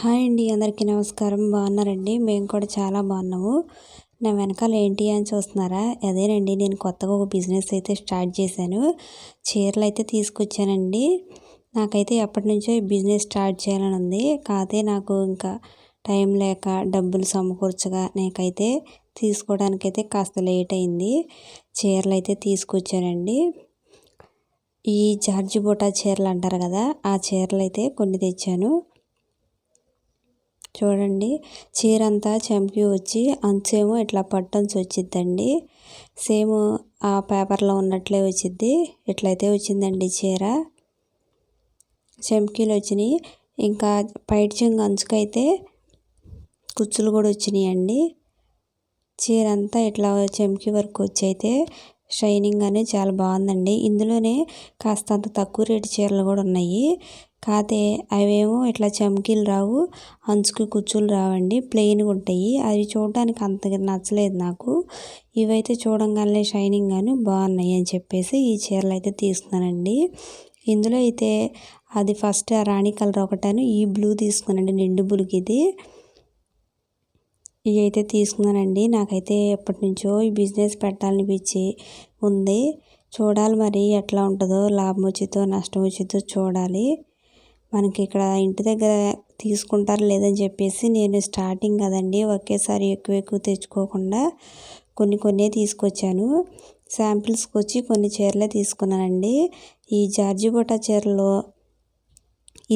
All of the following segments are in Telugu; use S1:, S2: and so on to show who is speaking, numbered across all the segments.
S1: హాయ్ అండి, అందరికీ నమస్కారం. బాగున్నారండి? మేము కూడా చాలా బాగున్నాము. నా వెనకాల ఏంటి అని చూస్తున్నారా? అదేనండి, నేను కొత్తగా ఒక బిజినెస్ అయితే స్టార్ట్ చేశాను. చీరలు అయితే తీసుకొచ్చానండి. నాకైతే ఎప్పటి నుంచో ఈ బిజినెస్ స్టార్ట్ చేయాలని ఉంది. కాకపోతే నాకు ఇంకా టైం లేక డబ్బులు సమకూర్చగా నాకైతే తీసుకోవడానికైతే కాస్త లేట్ అయింది. చీరలు అయితే తీసుకొచ్చానండి. ఈ జార్జి బూటా చీరలు అంటారు కదా, ఆ చీరలు అయితే కొన్ని తెచ్చాను. చూడండి, చీర అంతా చంపి వచ్చి అంచేమో ఇట్లా పట్టంచి వచ్చిద్దండి. సేమ్ ఆ పేపర్లో ఉన్నట్లే వచ్చిద్ది. ఇట్లయితే వచ్చిందండి చీర. చంకీలు వచ్చినాయి. ఇంకా పైట చెంగు అంచుకైతే కుచ్చులు కూడా వచ్చినాయండి. చీర అంతా ఇట్లా చంకీ వరకు వచ్చి అయితే షైనింగ్ అనేది చాలా బాగుందండి. ఇందులోనే కాస్త అంత తక్కువ రేటు చీరలు కూడా ఉన్నాయి. కాకపోతే అవేమో ఇట్లా చమ్కీలు రావు, అంచుకి కుచ్చులు రావండి, ప్లెయిన్గా ఉంటాయి. అవి చూడడానికి అంతగా నచ్చలేదు నాకు. ఇవైతే చూడంగానే షైనింగ్ గాను బాగున్నాయి అని చెప్పేసి ఈ చీరలు అయితే తీసుకున్నానండి. ఇందులో అయితే అది ఫస్ట్ రాణి కలర్ ఒకటాను, ఈ బ్లూ తీసుకున్నానండి, నిండు బ్లూకి ఇది. ఇవి అయితే తీసుకున్నానండి. నాకైతే ఎప్పటి నుంచో ఈ బిజినెస్ పెట్టాలనిపించి ఉంది. చూడాలి మరి ఎట్లా ఉంటుందో, లాభం వచ్చిద్దో నష్టం వచ్చిద్దో చూడాలి. మనకి ఇక్కడ ఇంటి దగ్గర తీసుకుంటారు లేదని చెప్పేసి నేను స్టార్టింగ్ కదండి, ఒకేసారి ఎక్కువ తెచ్చుకోకుండా కొన్ని తీసుకొచ్చాను. శాంపిల్స్కి వచ్చి కొన్ని చీరలే తీసుకున్నానండి. ఈ జార్జి బూటా చీరలో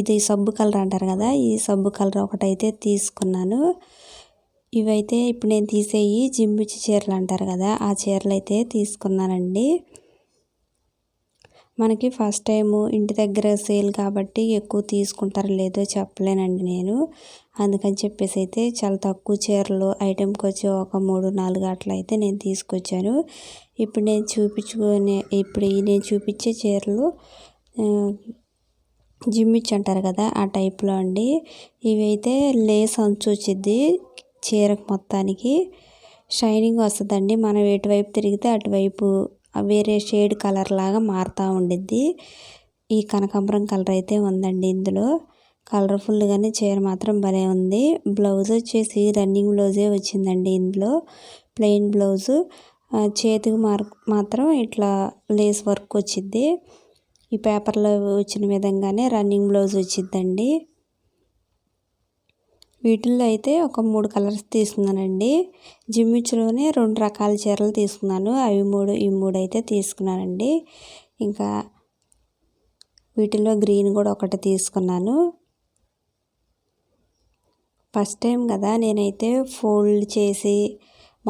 S1: ఇది సబ్బు కలర్ అంటారు కదా, ఈ సబ్బు కలర్ ఒకటైతే తీసుకున్నాను. ఇవైతే ఇప్పుడు నేను తీసేయి జిమ్మిచ్చి చీరలు అంటారు కదా, ఆ చీరలు అయితే తీసుకున్నానండి. మనకి ఫస్ట్ టైము ఇంటి దగ్గర సేల్ కాబట్టి ఎక్కువ తీసుకుంటారో లేదో చెప్పలేనండి నేను. అందుకని చెప్పేసి అయితే చాలా తక్కువ చీరలు ఐటెంకి వచ్చి ఒక 3-4 అట్లా అయితే నేను తీసుకొచ్చాను. ఇప్పుడు నేను చూపించే చీరలు జిమ్మిచ్చి అంటారు కదా, ఆ టైప్లో అండి. ఇవైతే లేస్ అంచు వచ్చింది చీరకు మొత్తానికి. షైనింగ్ వస్తుందండి. మనం ఎటువైపు తిరిగితే అటువైపు వేరే షేడ్ కలర్ లాగా మారుతూ ఉండిద్ది. ఈ కనకాంబరం కలర్ అయితే ఉందండి ఇందులో. కలర్ఫుల్గానే చీర మాత్రం భలే ఉంది. బ్లౌజ్ వచ్చేసి రన్నింగ్ బ్లౌజే వచ్చిందండి ఇందులో, ప్లెయిన్ బ్లౌజు. చేతికి మాత్రం ఇట్లా లేస్ వర్క్ వచ్చిద్ది. ఈ పేపర్లో వచ్చిన విధంగానే రన్నింగ్ బ్లౌజ్ వచ్చిద్దండి. వీటిల్లో అయితే ఒక 3 కలర్స్ తీసుకున్నానండి. జిమ్మిచ్చులోనే 2 రకాల చీరలు తీసుకున్నాను. అవి 3 ఈ 3 అయితే తీసుకున్నానండి. ఇంకా వీటిల్లో గ్రీన్ కూడా ఒకటి తీసుకున్నాను. ఫస్ట్ టైం కదా, నేనైతే ఫోల్డ్ చేసి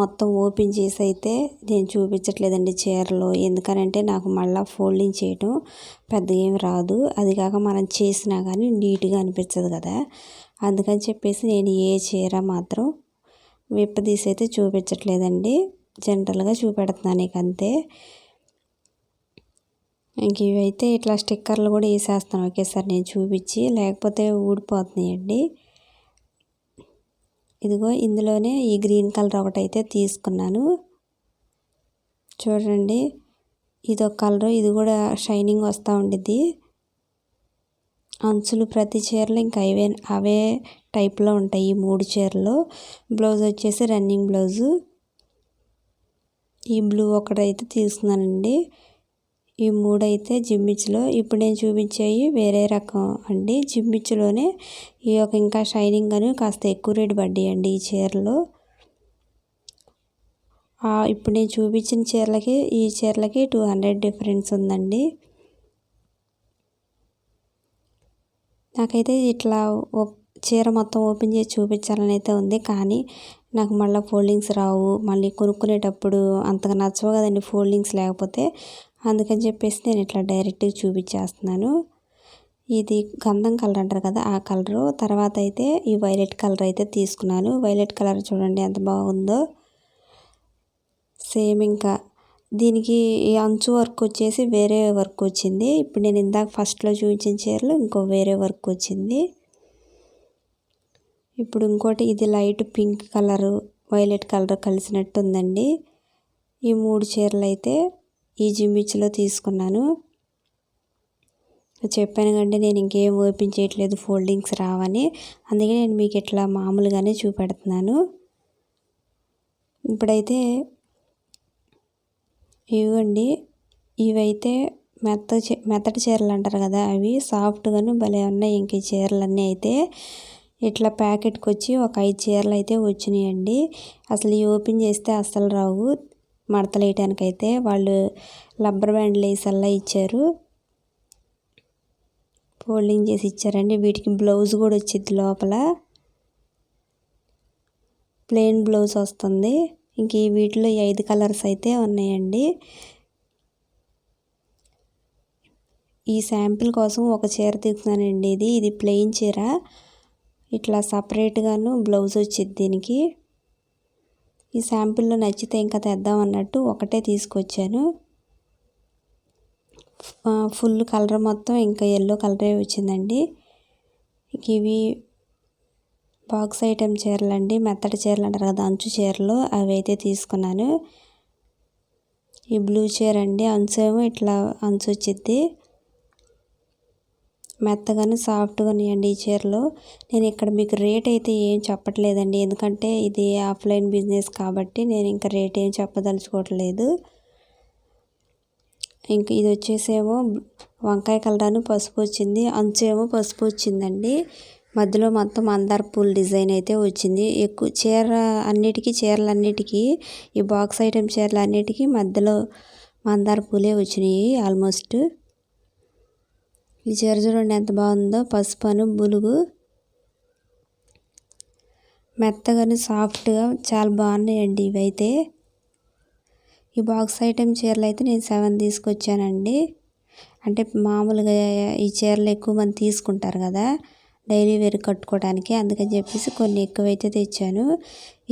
S1: మొత్తం ఓపెన్ చేసి అయితే నేను చూపించట్లేదండి చీరలు. ఎందుకనంటే నాకు మళ్ళీ ఫోల్డింగ్ చేయటం పెద్దగా ఏమి రాదు. అది కాక మనం చేసినా కానీ నీట్గా అనిపించదు కదా. అందుకని చెప్పేసి నేను ఏ చీర మాత్రం విప్పదీసి అయితే చూపించట్లేదండి, జనరల్గా చూపెడుతున్నాను నీకు అంతే. ఇంక ఇవైతే ఇట్లా స్టిక్కర్లు కూడా వేసేస్తాను ఒకేసారి నేను చూపించి, లేకపోతే ఊడిపోతున్నాయండి. ఇదిగో ఇందులోనే ఈ గ్రీన్ కలర్ ఒకటైతే తీసుకున్నాను. చూడండి, ఇదొక కలరు, ఇది కూడా షైనింగ్ వస్తూ ఉండిద్ది. అంచులు ప్రతి చీరలు ఇంకా అవే టైప్లో ఉంటాయి ఈ 3 చీరలు. బ్లౌజ్ వచ్చేసి రన్నింగ్ బ్లౌజు. ఈ బ్లూ ఒకటైతే తీసుకున్నానండి. ఈ 3 అయితే జిమ్మిచ్చులో. ఇప్పుడు నేను చూపించేవి వేరే రకం అండి. జిమ్మిచ్చులోనే ఈ ఒక ఇంకా షైనింగ్ అని కాస్త ఎక్కువ రేటు పడ్డాయండి ఈ చీరలు. ఇప్పుడు నేను చూపించిన చీరలకి ఈ చీరలకి 200 డిఫరెన్స్ ఉందండి. నాకైతే ఇట్లా చీర మొత్తం ఓపెన్ చేసి చూపించాలని అయితే ఉంది, కానీ నాకు మళ్ళీ ఫోల్డింగ్స్ రావు. మళ్ళీ కొనుక్కునేటప్పుడు అంతగా నచ్చవు కదండి ఫోల్డింగ్స్ లేకపోతే. అందుకని చెప్పేసి నేను ఇట్లా డైరెక్ట్గా చూపించేస్తున్నాను. ఇది గంధం కలర్ అంటారు కదా, ఆ కలరు. తర్వాత అయితే ఈ వైలెట్ కలర్ అయితే తీసుకున్నాను. వైలెట్ కలర్ చూడండి ఎంత బాగుందో. సేమ్ ఇంకా దీనికి ఈ అంచు వర్క్ వచ్చేసి వేరే వర్క్ వచ్చింది. ఇప్పుడు నేను ఇందాక ఫస్ట్లో చూపించిన చీరలు ఇంకో వేరే వర్క్ వచ్చింది. ఇప్పుడు ఇంకోటి ఇది light pink colour violet colour కలిసినట్టు ఉందండి. ఈ 3 చీరలు అయితే ఈ జిమ్మిచ్చులో తీసుకున్నాను. చెప్పాను కండి నేను ఇంకేం ఓపెన్ చేయట్లేదు, ఫోల్డింగ్స్ రావని. అందుకే నేను మీకు ఇట్లా మామూలుగానే చూపెడుతున్నాను. ఇప్పుడైతే ఇవ్వండి, ఇవైతే మెత్తటి చీరలు అంటారు కదా, అవి సాఫ్ట్గాను భలే ఉన్నాయి. ఇంక ఈ చీరలన్నీ అయితే ఇట్లా ప్యాకెట్కి వచ్చి ఒక 5 చీరలు అయితే వచ్చినాయండి. అసలు ఈ ఓపెన్ చేస్తే అస్సలు రావు, మడతలు వేయటానికైతే వాళ్ళు రబ్బర్ బ్యాండ్లు వేసల్లా ఇచ్చారు, ఫోల్డింగ్ చేసి ఇచ్చారండి. వీటికి బ్లౌజ్ కూడా వచ్చింది, లోపల ప్లెయిన్ బ్లౌజ్ వస్తుంది. ఇంక వీటిలో 5 కలర్స్ అయితే ఉన్నాయండి. ఈ శాంపిల్ కోసం ఒక చీర తీసుకున్నానండి. ఇది ప్లెయిన్ చీర, ఇట్లా సపరేట్గాను బ్లౌజ్ వచ్చింది దీనికి. ఈ శాంపిల్లో నచ్చితే ఇంకా తెద్దాం అన్నట్టు ఒకటే తీసుకొచ్చాను. ఫుల్ కలర్ మొత్తం ఇంకా ఎల్లో కలరే వచ్చిందండి. ఇవి బాక్స్ ఐటెం చీరలు అండి, మెత్తటి చీరలు అంటారు కదా, అంచు చీరలు, అవి అయితే తీసుకున్నాను. ఈ బ్లూ చీర అండి, అంచు ఏమో ఇట్లా అంచు వచ్చింది, మెత్తగానే సాఫ్ట్గా ఉన్నాయండి ఈ చీరలు. నేను ఇక్కడ మీకు రేట్ అయితే ఏం చెప్పట్లేదండి, ఎందుకంటే ఇది ఆఫ్లైన్ బిజినెస్ కాబట్టి నేను ఇంకా రేట్ ఏం చెప్పదలుచుకోవట్లేదు. ఇంక ఇది వచ్చేసేమో వంకాయ కలర్ పసుపు వచ్చింది, అంచు ఏమో పసుపు వచ్చిందండి. మధ్యలో మొత్తం మందార పూల డిజైన్ అయితే వచ్చింది. ఎక్కువ చీరలన్నిటికీ ఈ బాక్స్ ఐటెం చీరలన్నిటికీ మధ్యలో మందార పూలే వచ్చినాయి ఆల్మోస్ట్. ఈ చీర చూడండి ఎంత బాగుందో, పసుపు బులుగు, మెత్తగాను సాఫ్ట్గా చాలా బాగున్నాయండి ఇవైతే. ఈ బాక్స్ ఐటెం చీరలు అయితే నేను 7 తీసుకొచ్చానండి. అంటే మామూలుగా ఈ చీరలు ఎక్కువ మంది తీసుకుంటారు కదా డైలీ వేర్ కట్టుకోవడానికి, అందుకని చెప్పేసి కొన్ని ఎక్కువైతే తెచ్చాను.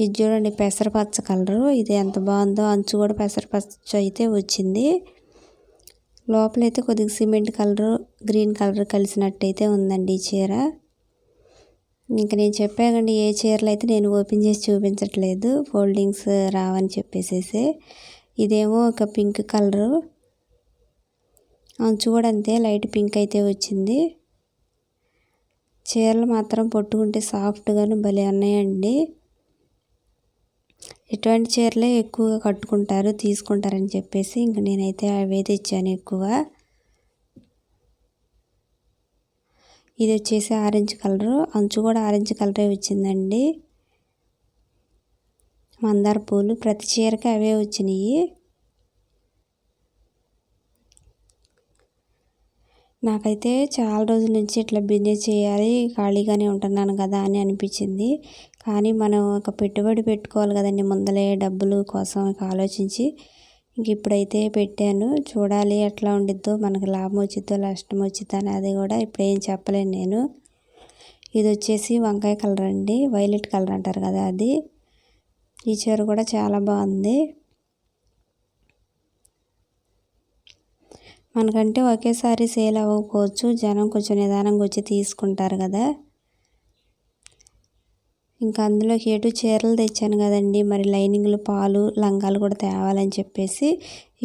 S1: ఇది చూడండి పెసరపచ్చ కలరు, ఇది ఎంత బాగుందో, అంచు కూడా పెసరపచ్చ అయితే వచ్చింది. లోపలైతే కొద్దిగా సిమెంట్ కలరు గ్రీన్ కలర్ కలిసినట్టయితే ఉందండి ఈ చీర. ఇంకా నేను చెప్పానండి ఏ చీరలు అయితే నేను ఓపెన్ చేసి చూపించట్లేదు, ఫోల్డింగ్స్ రావని చెప్పేసి. ఇదేమో ఒక పింక్ కలరు, అంచు కూడా అంతే లైట్ పింక్ అయితే వచ్చింది. చీరలు మాత్రం పట్టుకుంటే సాఫ్ట్గాను భలే ఉన్నాయండి. ఇటువంటి చీరలే ఎక్కువగా కట్టుకుంటారు, తీసుకుంటారని చెప్పేసి ఇంక నేనైతే అవే తెచ్చాను ఎక్కువ. ఇది వచ్చేసి ఆరెంజ్ కలరు, అంచు కూడా ఆరెంజ్ కలరే వచ్చిందండి. మందార పూలు ప్రతి చీరకి అవే వచ్చినాయి. నాకైతే చాలా రోజుల నుంచి ఇట్లా బిజినెస్ చేయాలి, ఖాళీగానే ఉంటున్నాను కదా అని అనిపించింది. కానీ మనం ఒక పెట్టుబడి పెట్టుకోవాలి కదండి ముందలే, డబ్బులు కోసం ఆలోచించి ఇంక ఇప్పుడైతే పెట్టాను. చూడాలి ఎట్లా ఉండిద్దో, మనకు లాభం వచ్చిద్దో నష్టం వచ్చిద్దో అనేది కూడా ఇప్పుడు ఏం చెప్పలేను నేను. ఇది వచ్చేసి వంకాయ కలర్ అండి, వైలెట్ కలర్ అంటారు కదా అది. ఈ చీర కూడా చాలా బాగుంది. మనకంటే ఒకేసారి సేల్ అవ్వకపోవచ్చు, జనం కొంచెం నిదానంగా వచ్చి తీసుకుంటారు కదా. ఇంకా అందులోకి ఎటు చీరలు తెచ్చాను కదండి, మరి లైనింగ్లు పాలు లంగాలు కూడా తేవాలని చెప్పేసి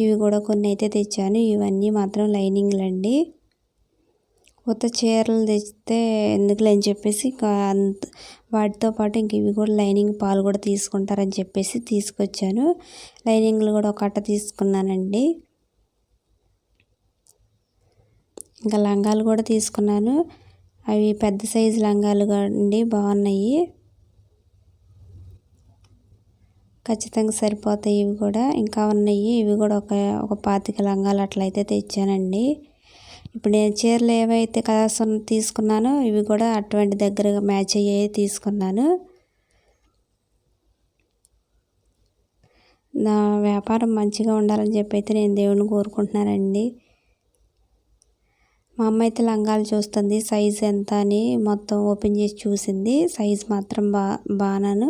S1: ఇవి కూడా కొన్ని అయితే తెచ్చాను. ఇవన్నీ మాత్రం లైనింగ్లు అండి. కొత్త చీరలు తెచ్చితే ఎందుకులే అని చెప్పేసి వాటితో పాటు ఇంక ఇవి కూడా లైనింగ్ పాలు కూడా తీసుకుంటారని చెప్పేసి తీసుకొచ్చాను. లైనింగ్లు కూడా ఒక అట్ట తీసుకున్నానండి. ఇంకా లంగాలు కూడా తీసుకున్నాను, అవి పెద్ద సైజు లంగాలు అండి, బాగున్నాయి, ఖచ్చితంగా సరిపోతాయి. ఇవి కూడా ఇంకా ఉన్నాయి, ఇవి కూడా ఒక 25 లంగాలు అట్లయితే తెచ్చానండి. ఇప్పుడు నేను చీరలు ఏవైతే కలర్స్ తీసుకున్నానో ఇవి కూడా అటువంటి దగ్గరగా మ్యాచ్ అయ్యేవి తీసుకున్నాను. నా వ్యాపారం మంచిగా ఉండాలని చెప్పి అయితే నేను దేవుని కోరుకుంటున్నానండి. మా అమ్మ అయితే లంగాలు చూస్తుంది, సైజ్ ఎంత అని మొత్తం ఓపెన్ చేసి చూసింది. సైజ్ మాత్రం బాగాను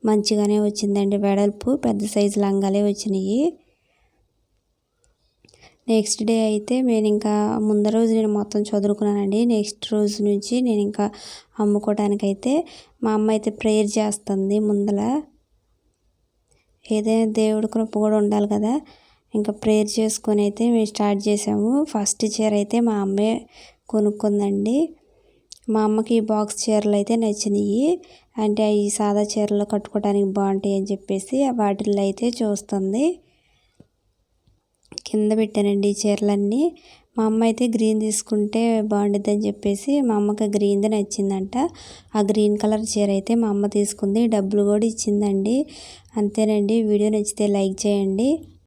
S1: మంచిగానే వచ్చిందండి, వెడల్పు పెద్ద సైజు లంగాలే వచ్చినాయి. నెక్స్ట్ డే అయితే నేను ఇంకా ముందు రోజు నేను మొత్తం చదువుకున్నానండి. నెక్స్ట్ రోజు నుంచి నేను ఇంకా అమ్ముకోవడానికైతే మా అమ్మ అయితే ప్రేయర్ చేస్తుంది ముందల. ఏదైనా దేవుడి కృప కూడా ఉండాలి కదా, ఇంకా ప్రేయర్ చేసుకొని అయితే మేము స్టార్ట్ చేసాము. ఫస్ట్ చీర అయితే మా అమ్మే కొనుక్కుందండి. మా అమ్మకి ఈ బాక్స్ చీరలు అయితే నచ్చినాయి. అంటే ఈ సాదా చీరలు కట్టుకోవడానికి బాగుంటాయి అని చెప్పేసి వాటిల్లో అయితే చూస్తుంది. కింద పెట్టానండి ఈ చీరలన్నీ. మా అమ్మ అయితే గ్రీన్ తీసుకుంటే బాగుండిద్ది అని చెప్పేసి మా అమ్మకి గ్రీన్ది నచ్చిందంట. ఆ గ్రీన్ కలర్ చీర అయితే మా అమ్మ తీసుకుంది. డబ్బులు కూడా ఇచ్చిందండి. అంతేనండి. వీడియో నచ్చితే లైక్ చేయండి.